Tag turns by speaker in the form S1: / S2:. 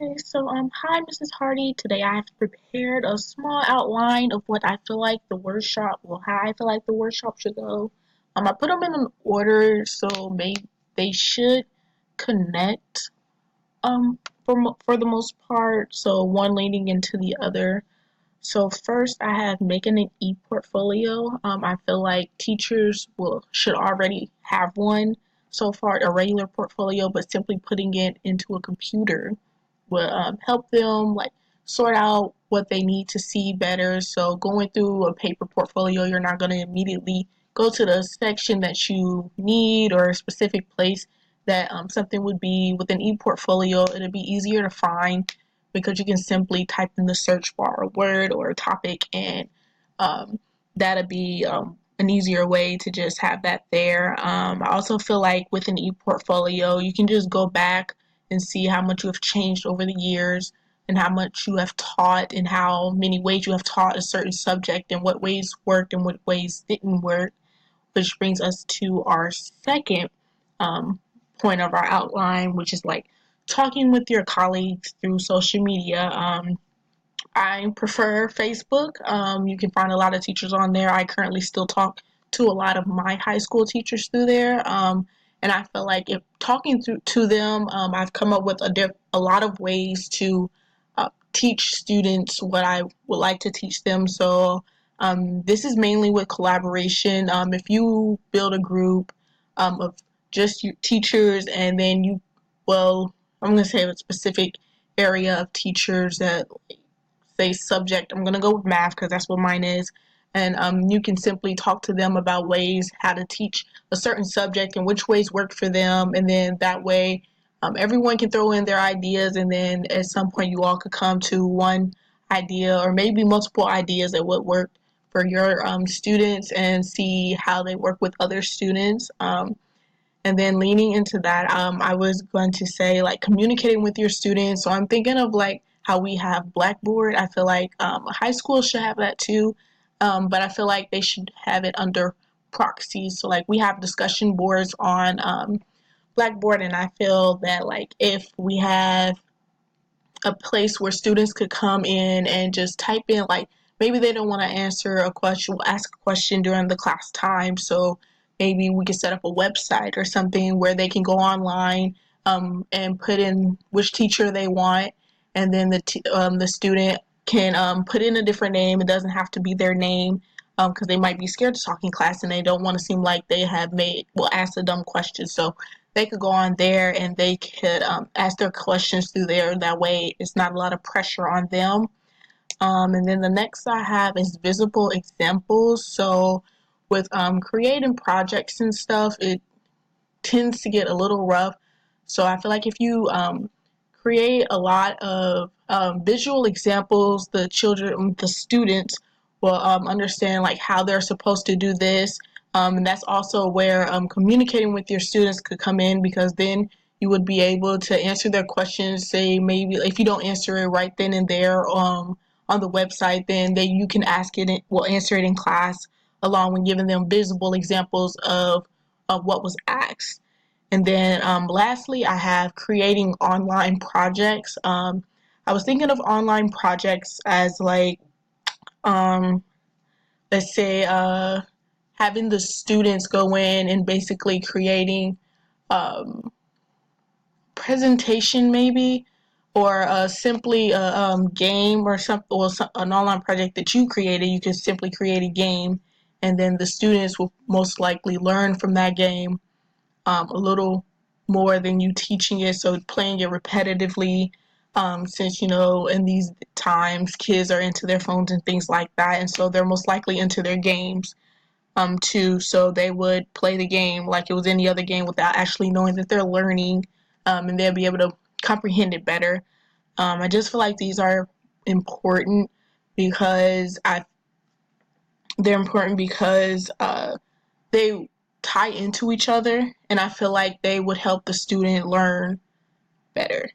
S1: Okay, so hi, Mrs. Hardy. Today I have prepared a small outline of what I feel like the workshop, well, how I feel like the workshop should go. I put them in an order, so maybe they should connect. For the most part, so one leading into the other. So first, I have making an e-portfolio. I feel like teachers will should already have one so far, a regular portfolio, but simply putting it into a computer will help them like sort out what they need to see better. So going through a paper portfolio, you're not going to immediately go to the section that you need or a specific place that something would be. With an e-portfolio, it'll be easier to find because you can simply type in the search bar a word or a topic, and um, that'll be an easier way to just have that there. I also feel like with an e-portfolio, you can just go back and see how much you have changed over the years and how much you have taught and how many ways you have taught a certain subject and what ways worked and what ways didn't work, which brings us to our second um, point of our outline, which is like talking with your colleagues through social media. I prefer Facebook. You can find a lot of teachers on there. I currently still talk to a lot of my high school teachers through there. And I feel like if talking to them, I've come up with a lot of ways to teach students what I would like to teach them. So this is mainly with collaboration. If you build a group of just you teachers, and then well, I'm going to say a specific area of teachers that say subject. I'm gonna go with math because that's what mine is. And you can simply talk to them about ways how to teach a certain subject and which ways work for them. And then that way, everyone can throw in their ideas. And then at some point, you all could come to one idea or maybe multiple ideas that would work for your students and see how they work with other students. And then leaning into that, I was going to say like communicating with your students. So I'm thinking of like how we have Blackboard. I feel like high school should have that too, but I feel like they should have it under proxies. So like we have discussion boards on Blackboard, and I feel that like if we have a place where students could come in and just type in like maybe they don't want to answer a question, ask a question during the class time, so maybe we could set up a website or something where they can go online and put in which teacher they want, and then the student can put in a different name. It doesn't have to be their name because they might be scared to talk in class and they don't want to seem like they have asked a dumb question. So they could go on there and they could ask their questions through there. That way, it's not a lot of pressure on them. And then the next I have is visible examples. So with creating projects and stuff, it tends to get a little rough. So I feel like if you create a lot of visual examples, the students will understand like how they're supposed to do this. And that's also where communicating with your students could come in, because then you would be able to answer their questions. Say maybe if you don't answer it right then and there on the website, then you can ask it. We'll answer it in class along with giving them visible examples of what was asked. And then lastly, I have creating online projects. I was thinking of online projects as like, um, let's say, having the students go in and basically creating um, presentation maybe, or simply a game or something, or an online project that you created. You can simply create a game, and then the students will most likely learn from that game a little more than you teaching it. So playing it repetitively, since in these times kids are into their phones and things like that, and so they're most likely into their games too. So they would play the game like it was any other game without actually knowing that they're learning, and they'll be able to comprehend it better. I just feel like these are important because I they're important because they tie into each other, and I feel like they would help the student learn better.